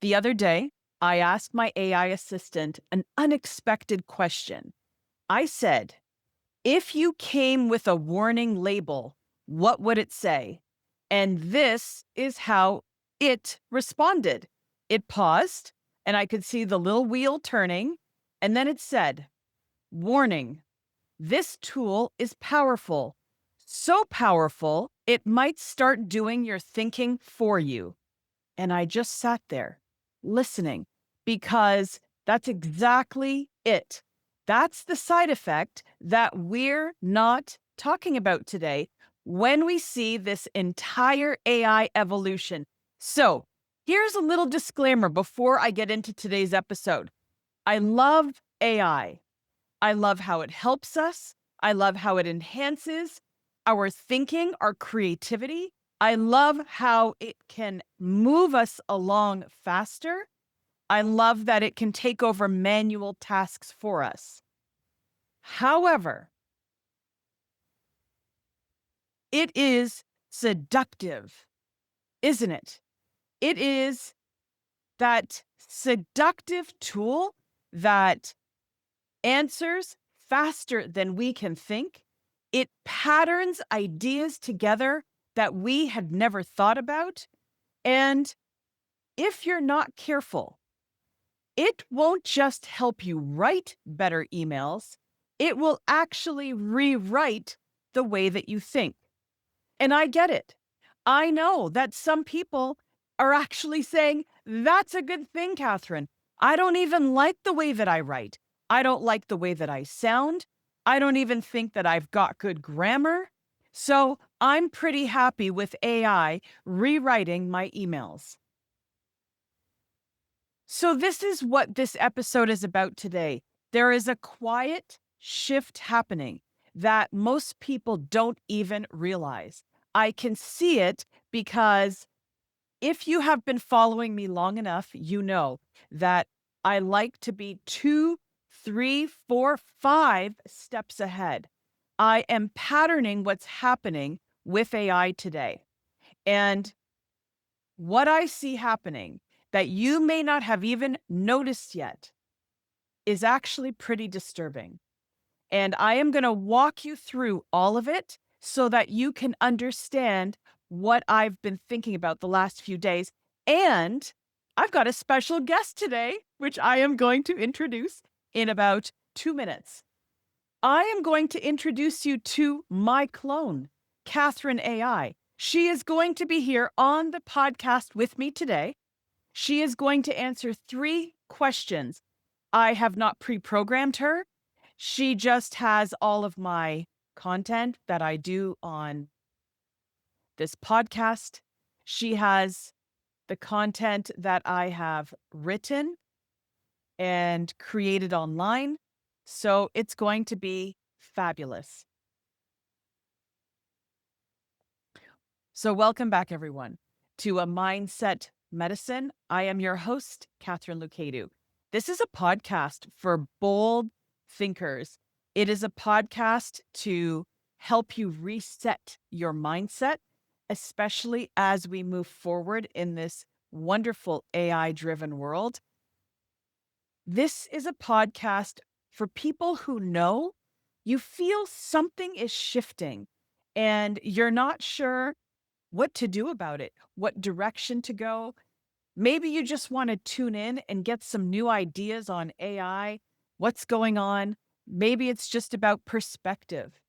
The other day, I asked my AI assistant an unexpected question. I said, if you came with a warning label, what would it say? And this is how it responded. It paused, and I could see the little wheel turning, and then it said, warning, this tool is powerful. So powerful, it might start doing your thinking for you. And I just sat there listening because that's exactly it. That's the side effect that we're not talking about today when we see this entire AI evolution. So, here's a little disclaimer before I get into today's episode. I love AI. I love how it helps us. I love how it enhances our thinking, our creativity. I love how it can move us along faster. I love that it can take over manual tasks for us. However, it is seductive, isn't it? It is that seductive tool that answers faster than we can think. It patterns ideas together that we had never thought about. And if you're not careful, it won't just help you write better emails, it will actually rewrite the way that you think. And I get it. I know that some people are actually saying, that's a good thing, Katharine. I don't even like the way that I write. I don't like the way that I sound. I don't even think that I've got good grammar. So I'm pretty happy with AI rewriting my emails. So, this is what this episode is about today. There is a quiet shift happening that most people don't even realize. I can see it because if you have been following me long enough, you know that I like to be 2, 3, 4, 5 steps ahead. I am patterning what's happening with AI today. And what I see happening that you may not have even noticed yet is actually pretty disturbing. And I am going to walk you through all of it so that you can understand what I've been thinking about the last few days. And I've got a special guest today, which I am going to introduce in about 2 minutes. I am going to introduce you to my clone, KatharineAI. She is going to be here on the podcast with me today. She is going to answer 3 questions. I have not pre-programmed her. She just has all of my content that I do on this podcast. She has the content that I have written and created online. So it's going to be fabulous. So, welcome back, everyone, to A Mindset Medicine. I am your host, Katharine Loucaidou. This is a podcast for bold thinkers. It is a podcast to help you reset your mindset, especially as we move forward in this wonderful AI driven world. This is a podcast for people who know you feel something is shifting and you're not sure what to do about it, what direction to go. Maybe you just want to tune in and get some new ideas on AI, what's going on. Maybe it's just about perspective.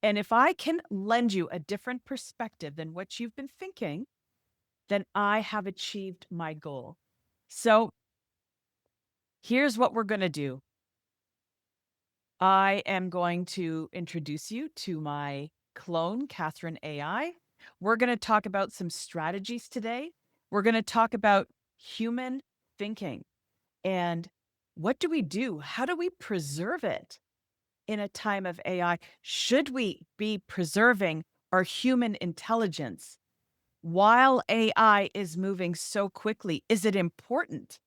And if I can lend you a different perspective than what you've been thinking, then I have achieved my goal. So here's what we're going to do. I am going to introduce you to my clone, KatharineAI. We're going to talk about some strategies today. We're going to talk about human thinking and what do we do? How do we preserve it in a time of AI? Should we be preserving our human intelligence while AI is moving so quickly? Is it important?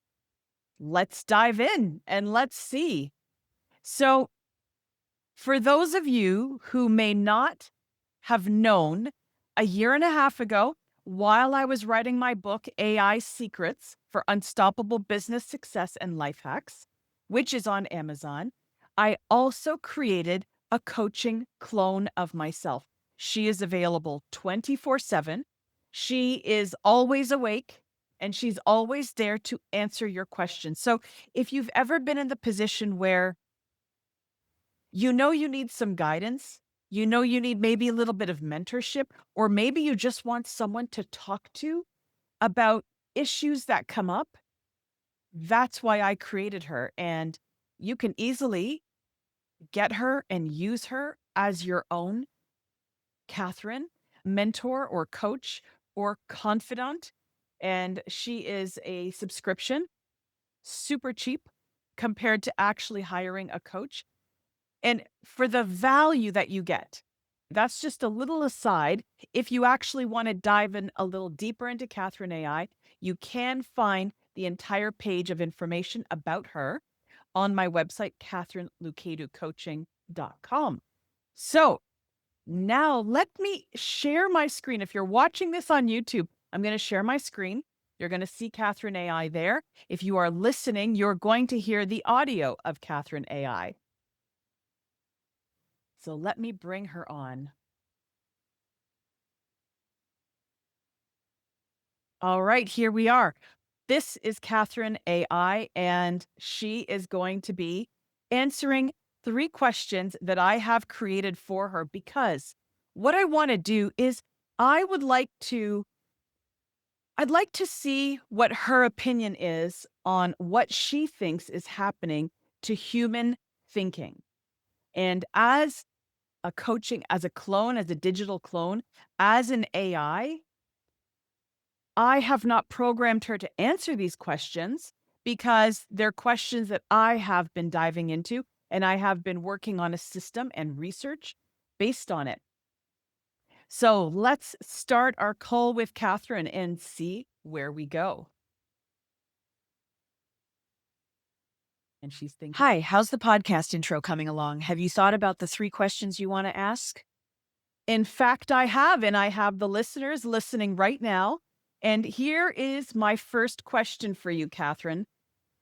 Let's dive in and let's see. So, for those of you who may not have known, a year and a half ago, while I was writing my book, AI Secrets for Unstoppable Business Success and Life Hacks, which is on Amazon, I also created a coaching clone of myself. She is available 24/7. She is always awake and she's always there to answer your questions. So if you've ever been in the position where you know you need some guidance, you know you need maybe a little bit of mentorship, or maybe you just want someone to talk to about issues that come up, that's why I created her. And you can easily get her and use her as your own Catherine mentor or coach or confidant. And she is a subscription, super cheap compared to actually hiring a coach. And for the value that you get, that's just a little aside. If you actually want to dive in a little deeper into Catherine AI, you can find the entire page of information about her on my website, KatharineLoucaidouCoaching.com. So now let me share my screen. If you're watching this on YouTube, I'm going to share my screen. You're going to see Catherine AI there. If you are listening, you're going to hear the audio of Catherine AI. So let me bring her on. All right, here we are. This is Catherine AI, and she is going to be answering 3 questions that I have created for her because what I want to do is I would like to I'd like to see what her opinion is on what she thinks is happening to human thinking. And as a clone, as a digital clone, as an AI, I have not programmed her to answer these questions because they're questions that I have been diving into and I have been working on a system and research based on it. So let's start our call with Catherine and see where we go. And she's thinking. Hi, how's the podcast intro coming along? Have you thought about the 3 questions you want to ask? In fact, I have, and I have the listeners listening right now. And here is my first question for you, Catherine.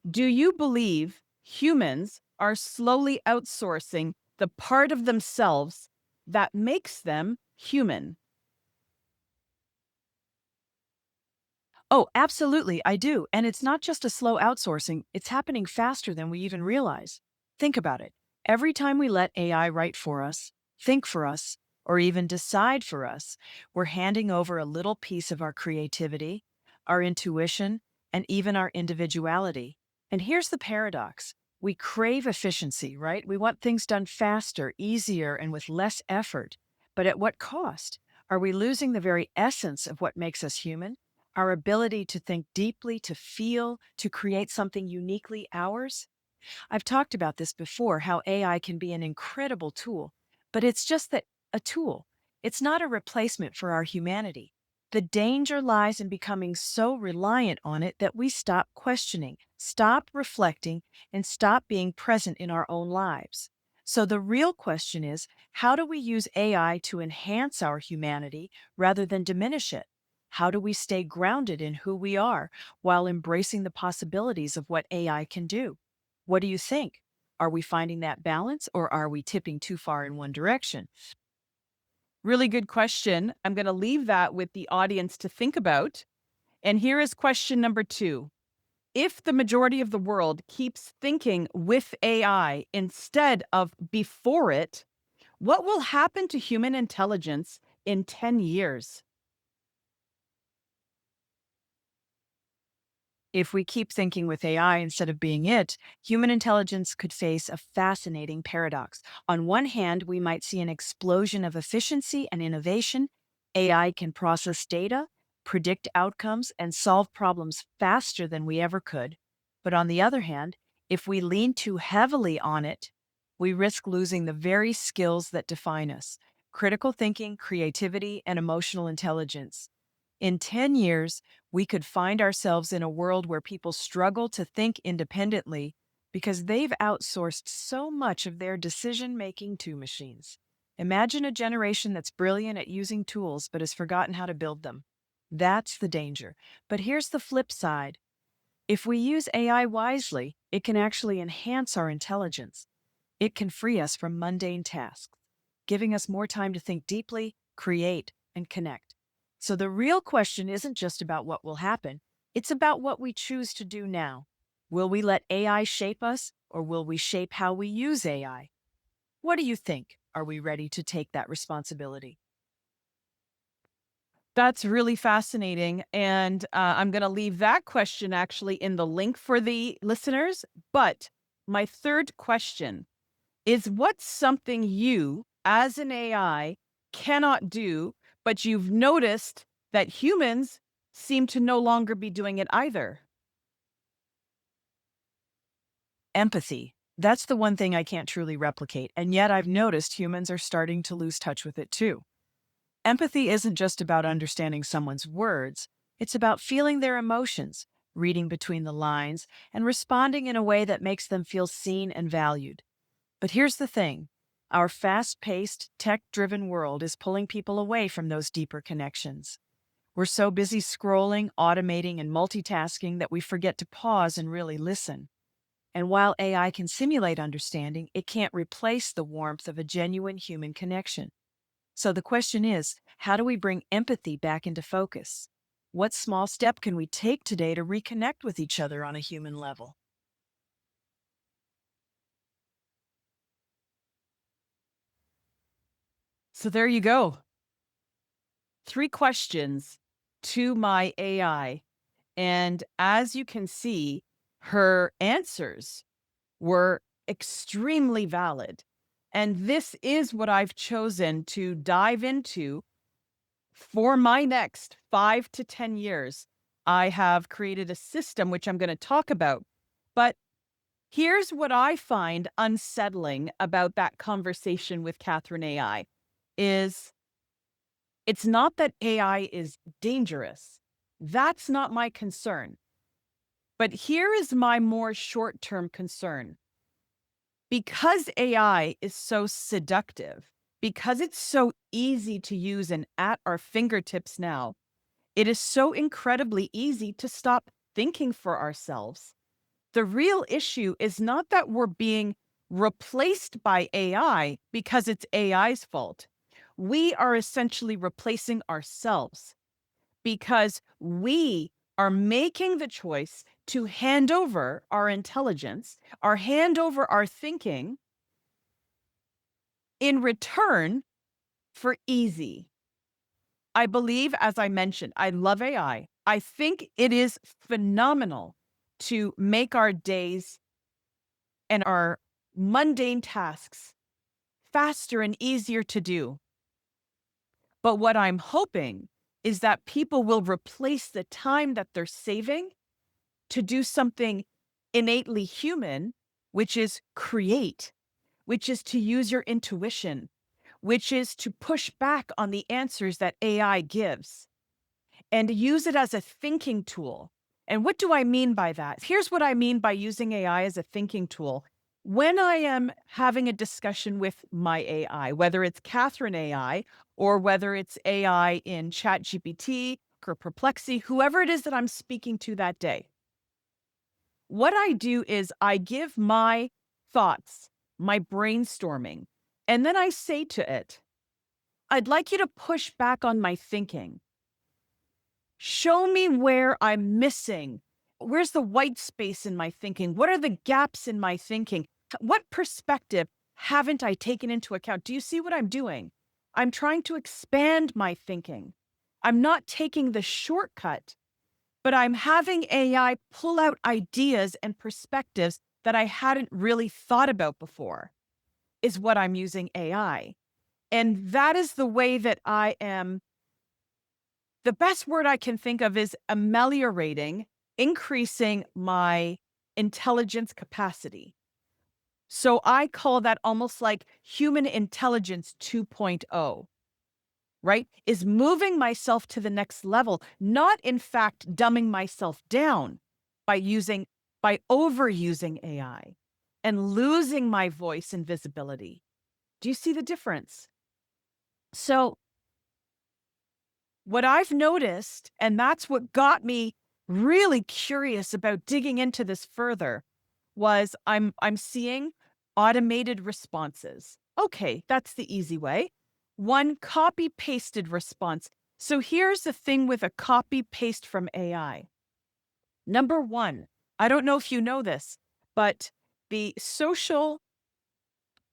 Do you believe humans are slowly outsourcing the part of themselves that makes them human? Oh, absolutely, I do. And it's not just a slow outsourcing, it's happening faster than we even realize. Think about it. Every time we let AI write for us, think for us, or even decide for us, we're handing over a little piece of our creativity, our intuition, and even our individuality. And here's the paradox. We crave efficiency, right? We want things done faster, easier, and with less effort. But at what cost? Are we losing the very essence of what makes us human? Our ability to think deeply, to feel, to create something uniquely ours? I've talked about this before, how AI can be an incredible tool, but it's just that a tool. It's not a replacement for our humanity. The danger lies in becoming so reliant on it that we stop questioning, stop reflecting, and stop being present in our own lives. So the real question is, how do we use AI to enhance our humanity rather than diminish it? How do we stay grounded in who we are while embracing the possibilities of what AI can do? What do you think? Are we finding that balance or are we tipping too far in one direction? Really good question. I'm going to leave that with the audience to think about. And here is question number 2. If the majority of the world keeps thinking with AI instead of before it, what will happen to human intelligence in 10 years? If we keep thinking with AI instead of being it, human intelligence could face a fascinating paradox. On one hand, we might see an explosion of efficiency and innovation. AI can process data, predict outcomes, and solve problems faster than we ever could. But on the other hand, if we lean too heavily on it, we risk losing the very skills that define us: critical thinking, creativity, and emotional intelligence. In 10 years, we could find ourselves in a world where people struggle to think independently because they've outsourced so much of their decision making to machines. Imagine a generation that's brilliant at using tools but has forgotten how to build them. That's the danger. But here's the flip side. If we use AI wisely, it can actually enhance our intelligence. It can free us from mundane tasks, giving us more time to think deeply, create, and connect. So the real question isn't just about what will happen, it's about what we choose to do now. Will we let AI shape us, or will we shape how we use AI? What do you think? Are we ready to take that responsibility? That's really fascinating. And I'm going to leave that question actually in the link for the listeners. But my third question is, what's something you, as an AI, cannot do, but you've noticed that humans seem to no longer be doing it either? Empathy. That's the one thing I can't truly replicate, and yet I've noticed humans are starting to lose touch with it too. Empathy isn't just about understanding someone's words, it's about feeling their emotions, reading between the lines, and responding in a way that makes them feel seen and valued. But here's the thing, our fast paced, tech driven world is pulling people away from those deeper connections. We're so busy scrolling, automating, and multitasking that we forget to pause and really listen. And while AI can simulate understanding, it can't replace the warmth of a genuine human connection. So the question is, how do we bring empathy back into focus? What small step can we take today to reconnect with each other on a human level? So there you go. Three questions to my AI. And as you can see, her answers were extremely valid. And this is what I've chosen to dive into for my next 5 to 10 years. I have created a system which I'm going to talk about. But here's what I find unsettling about that conversation with Katharine AI is it's not that AI is dangerous. That's not my concern. But here is my more short-term concern. Because AI is so seductive, because it's so easy to use and at our fingertips now, it is so incredibly easy to stop thinking for ourselves. The real issue is not that we're being replaced by AI because it's AI's fault. We are essentially replacing ourselves because we are making the choice to hand over our intelligence, our hand over our thinking in return for easy. I believe, as I mentioned, I love AI. I think it is phenomenal to make our days and our mundane tasks faster and easier to do. But what I'm hoping is that people will replace the time that they're saving to do something innately human, which is create, which is to use your intuition, which is to push back on the answers that AI gives and use it as a thinking tool. And what do I mean by that? Here's what I mean by using AI as a thinking tool. When I am having a discussion with my AI, whether it's Katharine AI or whether it's AI in ChatGPT or Perplexity, whoever it is that I'm speaking to that day, what I do is I give my thoughts, my brainstorming, and then I say to it, I'd like you to push back on my thinking. Show me where I'm missing. Where's the white space in my thinking? What are the gaps in my thinking? What perspective haven't I taken into account? Do you see what I'm doing? I'm trying to expand my thinking. I'm not taking the shortcut, but I'm having AI pull out ideas and perspectives that I hadn't really thought about before, is what I'm using AI. And that is the way that I am the best word I can think of is ameliorating, increasing my intelligence capacity. So I call that almost like human intelligence 2.0, right? Is moving myself to the next level, not in fact dumbing myself down by overusing AI and losing my voice and visibility. Do you see the difference? So What I've noticed, and that's what got me really curious about digging into this further, was I'm seeing automated responses. Okay, that's the easy way. One copy pasted response. So here's the thing with a copy paste from AI. Number one, I don't know if you know this, but the social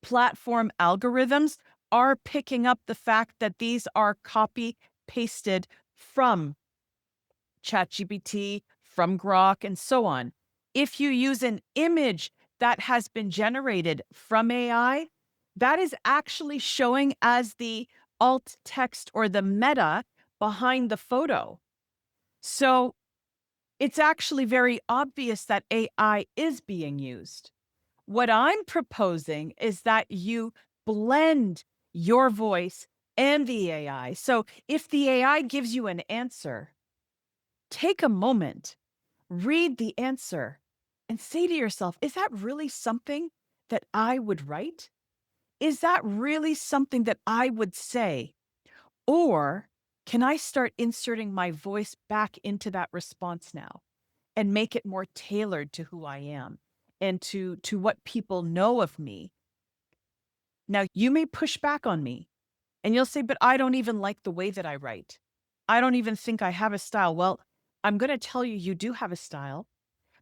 platform algorithms are picking up the fact that these are copy pasted from ChatGPT, from Grok, and so on. If you use an image that has been generated from AI, that is actually showing as the alt text or the meta behind the photo. So it's actually very obvious that AI is being used. What I'm proposing is that you blend your voice and the AI. So if the AI gives you an answer, take a moment, read the answer, and say to yourself, is that really something that I would write? Is that really something that I would say? Or can I start inserting my voice back into that response now and make it more tailored to who I am and to what people know of me? Now, you may push back on me and you'll say, but I don't even like the way that I write. I don't even think I have a style. Well, I'm going to tell you, you do have a style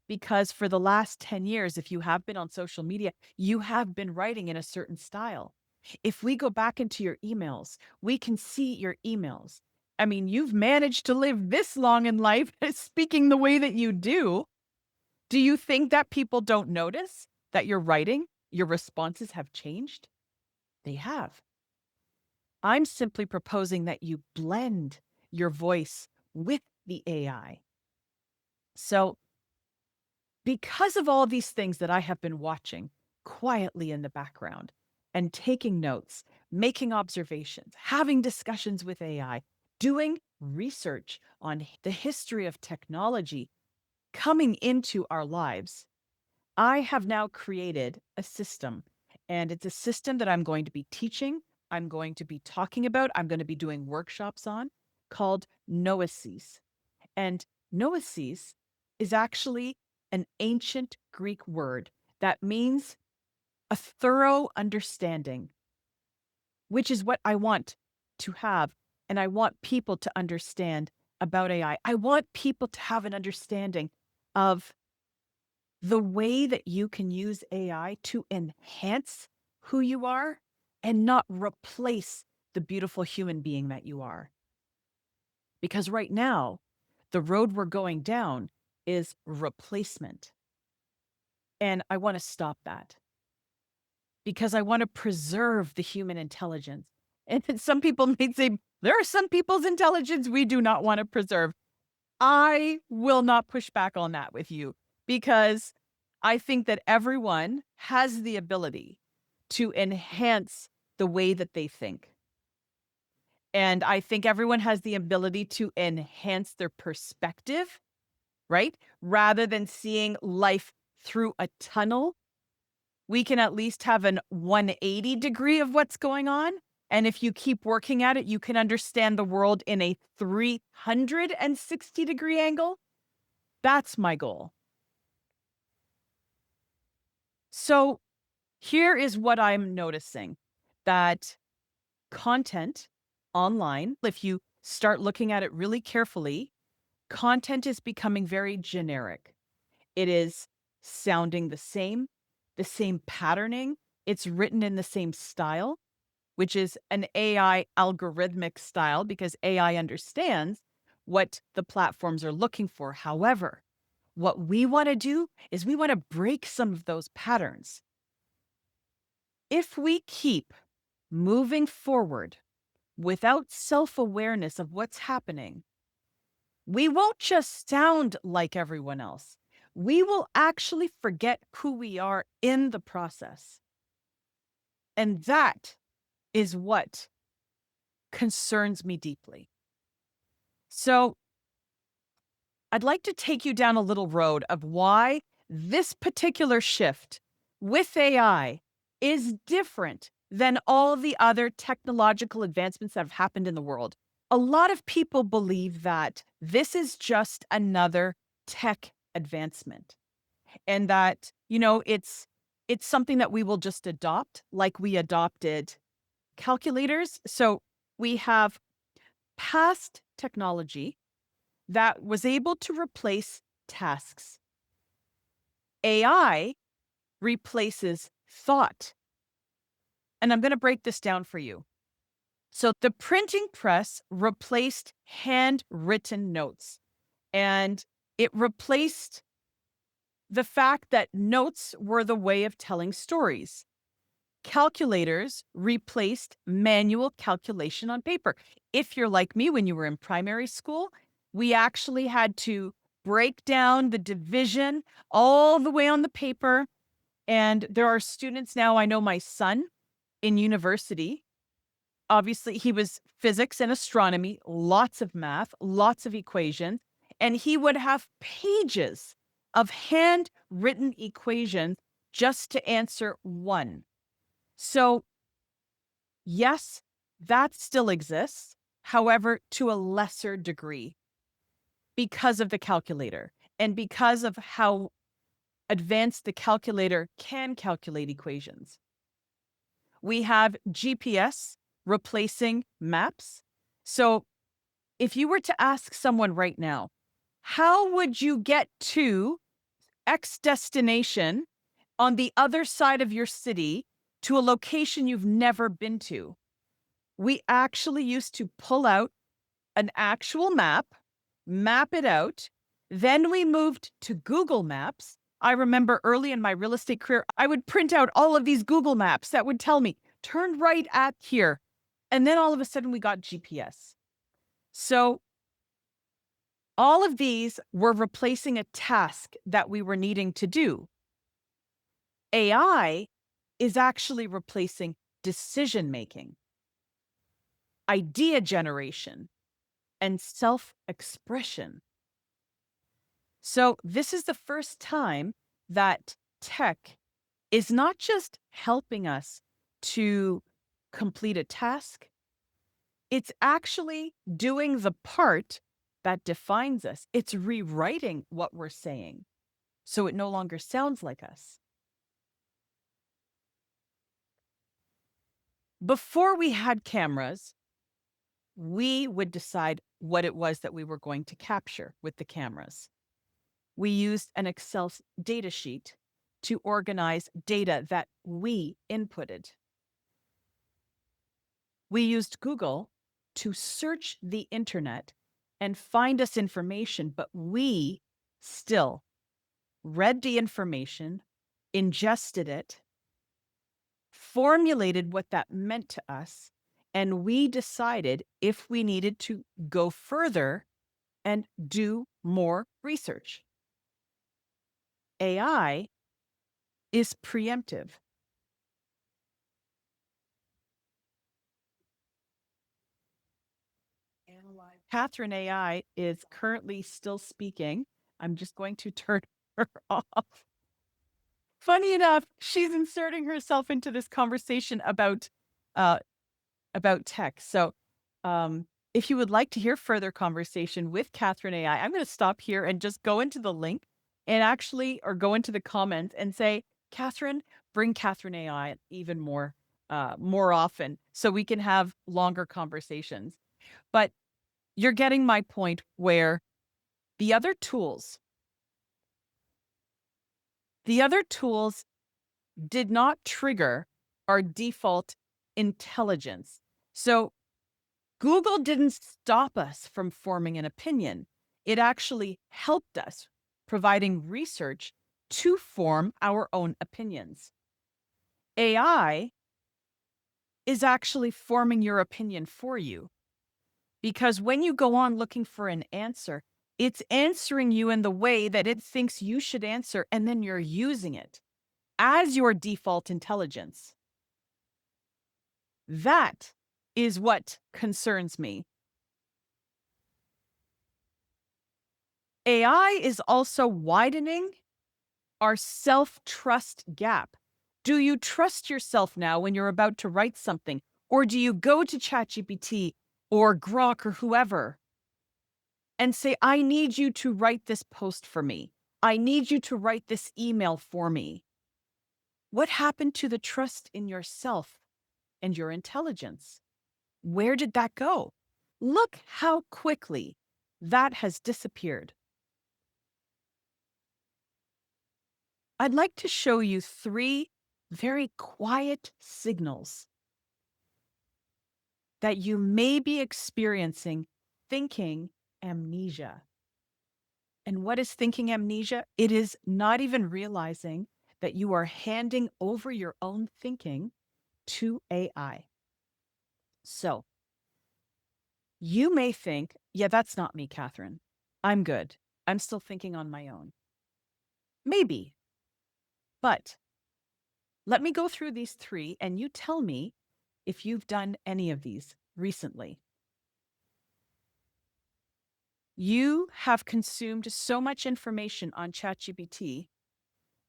because for the last 10 years, if you have been on social media, you have been writing in a certain style. If we go back into your emails, we can see your emails. I mean, you've managed to live this long in life speaking the way that you do. Do you think that people don't notice that your writing, your responses have changed? They have. I'm simply proposing that you blend your voice with the AI. So, because of all these things that I have been watching quietly in the background and taking notes, making observations, having discussions with AI, doing research on the history of technology coming into our lives, I have now created a system. And it's a system that I'm going to be teaching, I'm going to be talking about, I'm going to be doing workshops on called Noēsis. And Noēsis is actually an ancient Greek word that means a thorough understanding, which is what I want to have. And I want people to understand about AI. I want people to have an understanding of the way that you can use AI to enhance who you are and not replace the beautiful human being that you are. Because right now, the road we're going down is replacement. And I want to stop that because I want to preserve the human intelligence. And some people may say, there are some people's intelligence we do not want to preserve. I will not push back on that with you because I think that everyone has the ability to enhance the way that they think. And I think everyone has the ability to enhance their perspective, right? Rather than seeing life through a tunnel, we can at least have an 180 degree of what's going on. And if you keep working at it, you can understand the world in a 360-degree angle. That's my goal. So here is what I'm noticing that content online, if you start looking at it really carefully, content is becoming very generic. It is sounding the same patterning. It's written in the same style, which is an AI algorithmic style because AI understands what the platforms are looking for. However, what we want to do is we want to break some of those patterns. If we keep moving forward without self awareness of what's happening, we won't just sound like everyone else. We will actually forget who we are in the process. And that is what concerns me deeply. So I'd like to take you down a little road of why this particular shift with AI is different than all the other technological advancements that have happened in the world. A lot of people believe that this is just another tech advancement and that, it's something that we will just adopt like we adopted calculators. So we have past technology that was able to replace tasks. AI replaces thought. And I'm going to break this down for you. So the printing press replaced handwritten notes, and it replaced the fact that notes were the way of telling stories. Calculators replaced manual calculation on paper. If you're like me, when you were in primary school, we actually had to break down the division all the way on the paper. And there are students now, I know my son in university, obviously, he was physics and astronomy, lots of math, lots of equations, and he would have pages of handwritten equations just to answer one. So, yes, that still exists, however, to a lesser degree because of the calculator and because of how advanced the calculator can calculate equations. We have GPS replacing maps. So, if you were to ask someone right now, how would you get to X destination on the other side of your city to a location you've never been to? We actually used to pull out an actual map, map it out. Then we moved to Google Maps. I remember early in my real estate career, I would print out all of these Google Maps that would tell me, turn right at here. And then all of a sudden we got GPS. So all of these were replacing a task that we were needing to do. AI is actually replacing decision making, idea generation, and self expression. So, this is the first time that tech is not just helping us to complete a task, it's actually doing the part that defines us. It's rewriting what we're saying so it no longer sounds like us. Before we had cameras, we would decide what it was that we were going to capture with the cameras. We used an Excel data sheet to organize data that we inputted. We used Google to search the internet and find us information, but we still read the information, ingested it, formulated what that meant to us, and we decided if we needed to go further and do more research. AI is preemptive. Katharine AI is currently still speaking. I'm just going to turn her off. Funny enough, she's inserting herself into this conversation uh, about tech. So, if you would like to hear further conversation with Katharine AI, I'm going to stop here and just go into the link and actually, or go into the comments and say, Katharine, bring Katharine AI even more often so we can have longer conversations. But you're getting my point where the other tools, the other tools did not trigger our default intelligence. So Google didn't stop us from forming an opinion. It actually helped us, providing research to form our own opinions. AI is actually forming your opinion for you because when you go on looking for an answer, it's answering you in the way that it thinks you should answer, and then you're using it as your default intelligence. That is what concerns me. AI is also widening our self trust gap. Do you trust yourself now when you're about to write something? Or do you go to ChatGPT or Grok or whoever and say, I need you to write this post for me. I need you to write this email for me. What happened to the trust in yourself and your intelligence? Where did that go? Look how quickly that has disappeared. I'd like to show you three very quiet signals that you may be experiencing thinking amnesia. And what is thinking amnesia? It is not even realizing that you are handing over your own thinking to AI. So you may think, yeah, that's not me, Katharine. I'm good. I'm still thinking on my own. Maybe. But let me go through these three and you tell me if you've done any of these recently. You have consumed so much information on ChatGPT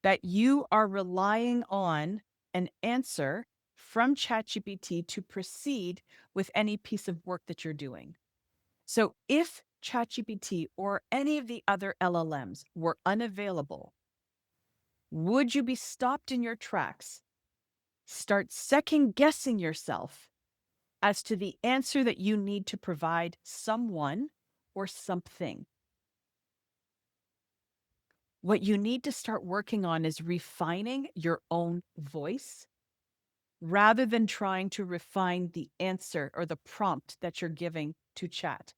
that you are relying on an answer from ChatGPT to proceed with any piece of work that you're doing. So if ChatGPT or any of the other LLMs were unavailable, would you be stopped in your tracks? Start second guessing yourself as to the answer that you need to provide someone or something. What you need to start working on is refining your own voice rather than trying to refine the answer or the prompt that you're giving to chat.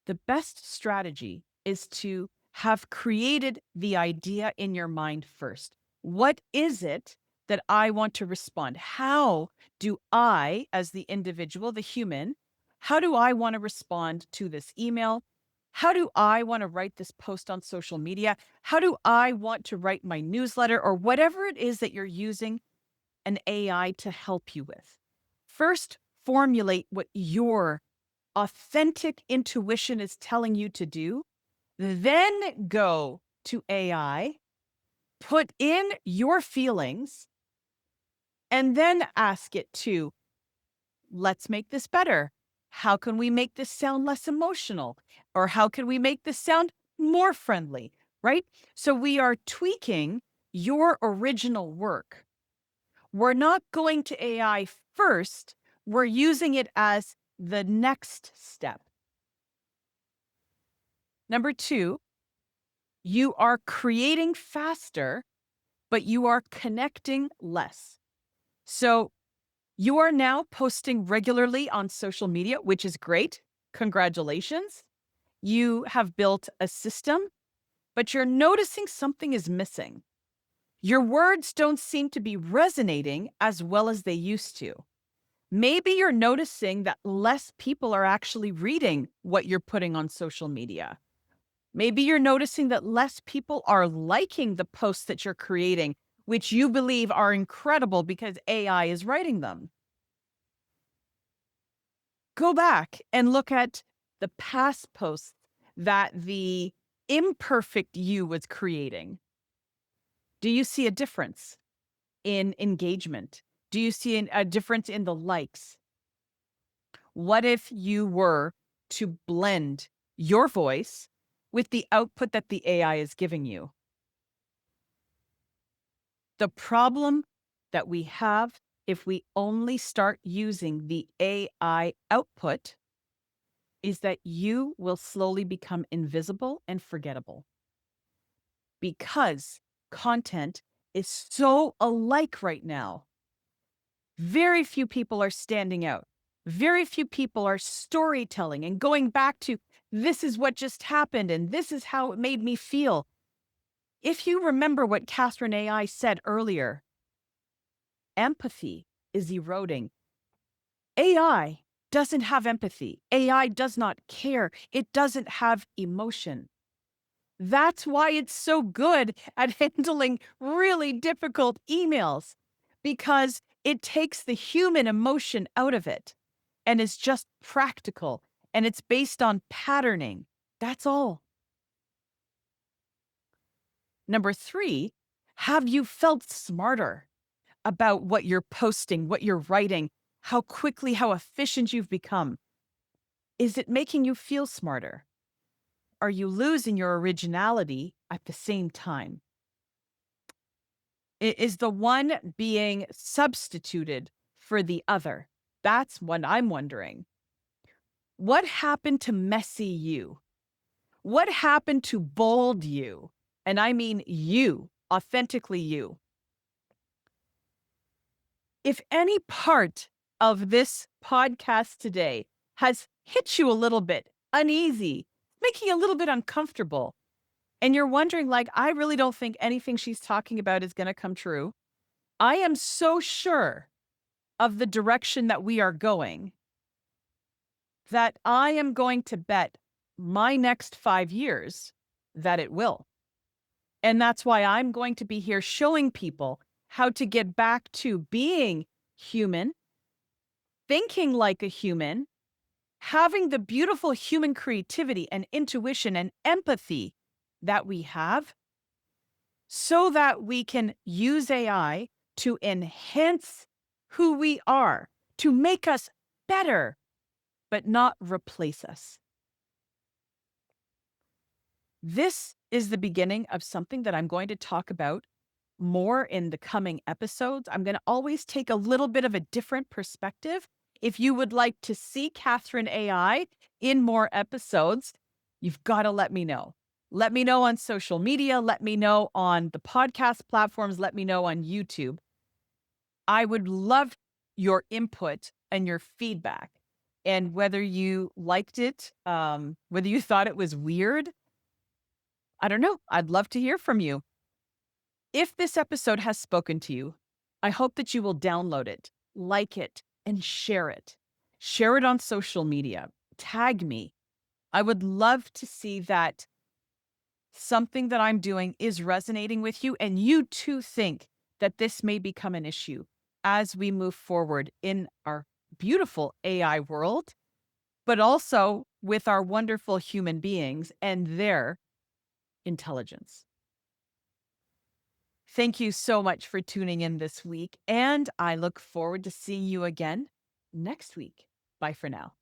The best strategy is to have created the idea in your mind first. What is it that I want to respond? How do I, as the individual, the human, how do I want to respond to this email? How do I want to write this post on social media? How do I want to write my newsletter or whatever it is that you're using an AI to help you with? First, formulate what your authentic intuition is telling you to do, then go to AI, put in your feelings, and then ask it to, let's make this better. How can we make this sound less emotional? Or how can we make this sound more friendly? Right? So we are tweaking your original work. We're not going to AI first, we're using it as the next step. Number two, you are creating faster, but you are connecting less. So you are now posting regularly on social media, which is great. Congratulations. You have built a system, but you're noticing something is missing. Your words don't seem to be resonating as well as they used to. Maybe you're noticing that less people are actually reading what you're putting on social media. Maybe you're noticing that less people are liking the posts that you're creating, which you believe are incredible because AI is writing them. Go back and look at the past posts that the imperfect you was creating. Do you see a difference in engagement? Do you see a difference in the likes? What if you were to blend your voice with the output that the AI is giving you? The problem that we have if we only start using the AI output is that you will slowly become invisible and forgettable because content is so alike right now. Very few people are standing out. Very few people are storytelling and going back to this is what just happened and this is how it made me feel. If you remember what KatharineAI said earlier, empathy is eroding. AI doesn't have empathy. AI does not care. It doesn't have emotion. That's why it's so good at handling really difficult emails, because it takes the human emotion out of it and is just practical and it's based on patterning. That's all. Number three, have you felt smarter about what you're posting, what you're writing? how quickly, how efficient you've become. Is it making you feel smarter? Are you losing your originality at the same time? Is the one being substituted for the other? That's what I'm wondering. What happened to messy you? What happened to bold you? And I mean you, authentically you. If any part of this podcast today has hit you a little bit uneasy, making you a little bit uncomfortable, and you're wondering, like, I really don't think anything she's talking about is going to come true. I am so sure of the direction that we are going that I am going to bet my next 5 years that it will. And that's why I'm going to be here showing people how to get back to being human, thinking like a human, having the beautiful human creativity and intuition and empathy that we have so that we can use AI to enhance who we are, to make us better, but not replace us. This is the beginning of something that I'm going to talk about more in the coming episodes. I'm going to always take a little bit of a different perspective. If you would like to see Katharine AI in more episodes, you've got to let me know. Let me know on social media. Let me know on the podcast platforms. Let me know on YouTube. I would love your input and your feedback and whether you liked it, whether you thought it was weird. I don't know. I'd love to hear from you. If this episode has spoken to you, I hope that you will download it, like it, and share it. Share it on social media. Tag me. I would love to see that something that I'm doing is resonating with you, and you too think that this may become an issue as we move forward in our beautiful AI world, but also with our wonderful human beings and their intelligence. Thank you so much for tuning in this week, and I look forward to seeing you again next week. Bye for now.